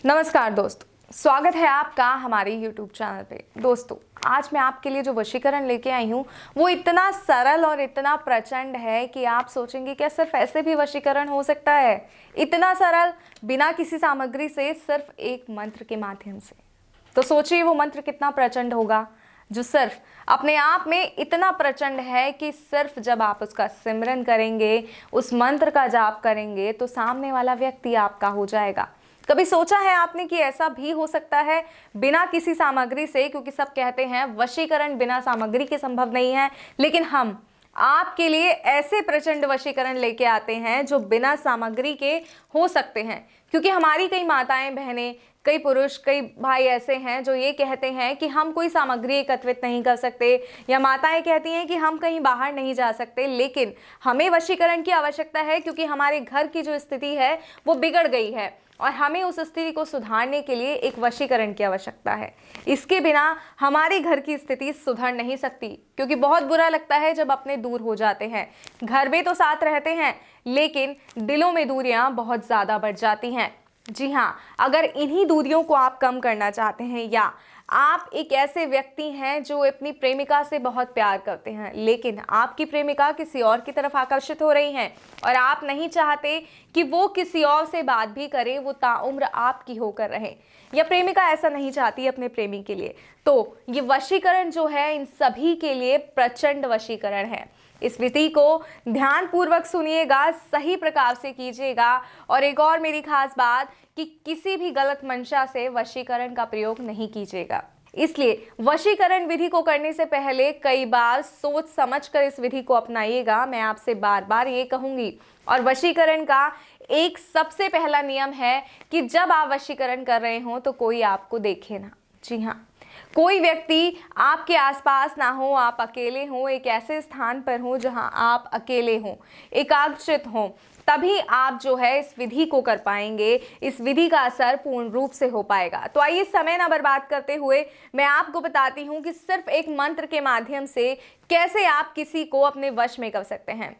नमस्कार दोस्तों, स्वागत है आपका हमारे YouTube चैनल पे। दोस्तों, आज मैं आपके लिए जो वशीकरण लेके आई हूँ वो इतना सरल और इतना प्रचंड है कि आप सोचेंगे क्या सिर्फ ऐसे भी वशीकरण हो सकता है? इतना सरल, बिना किसी सामग्री से, सिर्फ एक मंत्र के माध्यम से। तो सोचिए वो मंत्र कितना प्रचंड होगा, जो सिर्फ अपने आप में इतना प्रचंड है कि सिर्फ जब आप उसका सिमरन करेंगे, उस मंत्र का जाप करेंगे, तो सामने वाला व्यक्ति आपका हो जाएगा। कभी सोचा है आपने कि ऐसा भी हो सकता है बिना किसी सामग्री से? क्योंकि सब कहते हैं वशीकरण बिना सामग्री के संभव नहीं है, लेकिन हम आपके लिए ऐसे प्रचंड वशीकरण लेके आते हैं जो बिना सामग्री के हो सकते हैं। क्योंकि हमारी कई माताएं, बहनें, कई पुरुष, कई भाई ऐसे हैं जो ये कहते हैं कि हम कोई सामग्री एकत्रित नहीं कर सकते, या माताएं कहती हैं कि हम कहीं बाहर नहीं जा सकते, लेकिन हमें वशीकरण की आवश्यकता है क्योंकि हमारे घर की जो स्थिति है वो बिगड़ गई है और हमें उस स्थिति को सुधारने के लिए एक वशीकरण की आवश्यकता है। इसके बिना हमारे घर की स्थिति सुधर नहीं सकती, क्योंकि बहुत बुरा लगता है जब अपने दूर हो जाते हैं। घर में तो साथ रहते हैं, लेकिन दिलों में दूरियां बहुत ज़्यादा बढ़ जाती हैं। जी हाँ, अगर इन्हीं दूरियों को आप कम करना चाहते हैं, या आप एक ऐसे व्यक्ति हैं जो अपनी प्रेमिका से बहुत प्यार करते हैं, लेकिन आपकी प्रेमिका किसी और की तरफ आकर्षित हो रही हैं और आप नहीं चाहते कि वो किसी और से बात भी करे, वो ताउम्र आपकी होकर रहे, या प्रेमिका ऐसा नहीं चाहती अपने प्रेमी के लिए, तो ये वशीकरण जो है इन सभी के लिए प्रचंड वशीकरण है। इस विधि को ध्यानपूर्वक सुनिएगा, सही प्रकार से कीजिएगा। और एक और मेरी खास बात कि किसी भी गलत मंशा से वशीकरण का प्रयोग नहीं कीजिएगा। इसलिए वशीकरण विधि को करने से पहले कई बार सोच समझकर इस विधि को अपनाइएगा, मैं आपसे बार बार ये कहूंगी। और वशीकरण का एक सबसे पहला नियम है कि जब आप वशीकरण कर रहे हो तो कोई आपको देखे ना। जी हाँ, कोई व्यक्ति आपके आसपास ना हो, आप अकेले हो, एक ऐसे स्थान पर हो जहां आप अकेले हो, एकाग्रचित हो, तभी आप जो है इस विधि को कर पाएंगे, इस विधि का असर पूर्ण रूप से हो पाएगा। तो आइए समय ना बर्बाद करते हुए मैं आपको बताती हूँ कि सिर्फ एक मंत्र के माध्यम से कैसे आप किसी को अपने वश में कर सकते हैं।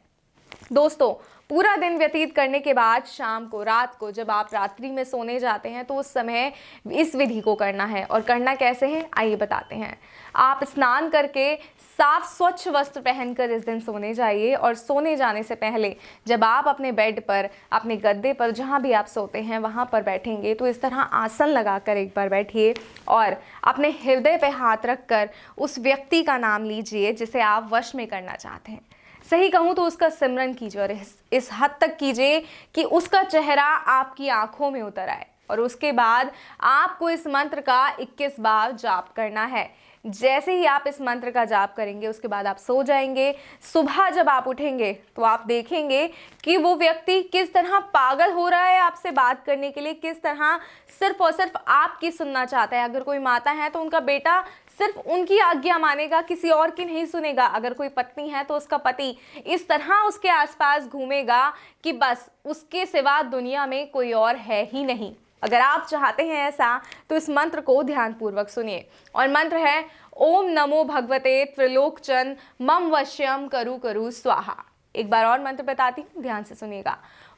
दोस्तों, पूरा दिन व्यतीत करने के बाद शाम को, रात को, जब आप रात्रि में सोने जाते हैं तो उस समय इस विधि को करना है। और करना कैसे है आइए बताते हैं। आप स्नान करके साफ स्वच्छ वस्त्र पहनकर इस दिन सोने जाइए, और सोने जाने से पहले जब आप अपने बेड पर, अपने गद्दे पर, जहाँ भी आप सोते हैं वहाँ पर बैठेंगे, तो इस तरह आसन लगाकर एक बार बैठिए और अपने हृदय पर हाथ रखकर उस व्यक्ति का नाम लीजिए जिसे आप वश में करना चाहते हैं। सही कहूँ तो उसका सिमरन कीजिए, और इस हद तक कीजिए कि उसका चेहरा आपकी आंखों में उतर आए। और उसके बाद आपको इस मंत्र का 21 बार जाप करना है। जैसे ही आप इस मंत्र का जाप करेंगे उसके बाद आप सो जाएंगे। सुबह जब आप उठेंगे तो आप देखेंगे कि वो व्यक्ति किस तरह पागल हो रहा है आपसे बात करने के लिए, किस तरह सिर्फ और सिर्फ आपकी सुनना चाहता है। अगर कोई माता है तो उनका बेटा सिर्फ उनकी आज्ञा मानेगा, किसी और की नहीं सुनेगा। अगर कोई पत्नी है तो उसका पति इस तरह उसके आसपास घूमेगा कि बस उसके सिवा दुनिया में कोई और है ही नहीं। अगर आप चाहते हैं ऐसा तो इस मंत्र को ध्यानपूर्वक सुनिए। और मंत्र है ओम नमो भगवते त्रिलोकचन मम वश्यम करु करु स्वाहा। एक बार और मंत्र बताती हूँ, ध्यान से सुनिएगा।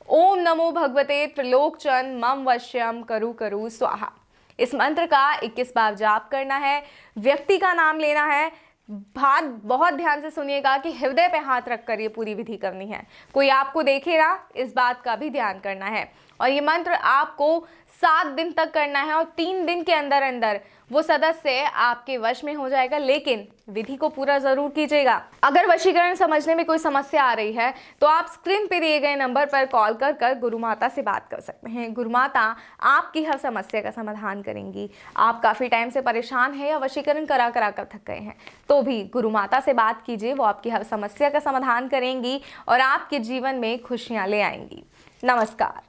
ओम नमो भगवते त्रिलोकचन मम वश्यम करु करु स्वाहा। इस मंत्र का 21 बार जाप करना है, व्यक्ति का नाम लेना है। बात बहुत ध्यान से सुनिएगा कि हृदय पे हाथ रखकर ये पूरी विधि करनी है, कोई आपको देखे ना, इस बात का भी ध्यान करना है। और ये मंत्र आपको 7 दिन तक करना है, और 3 दिन के अंदर अंदर वो सदस्य आपके वश में हो जाएगा। लेकिन विधि को पूरा जरूर कीजिएगा। अगर वशीकरण समझने में कोई समस्या आ रही है तो आप स्क्रीन पे दिए गए नंबर पर कॉल कर गुरु माता से बात कर सकते हैं। गुरु माता आपकी हर समस्या का समाधान करेंगी। आप काफ़ी टाइम से परेशान हैं या वशीकरण करा कर थक गए हैं, तो भी गुरु माता से बात कीजिए, वो आपकी हर समस्या का समाधान करेंगी और आपके जीवन में खुशियाँ ले आएंगी। नमस्कार।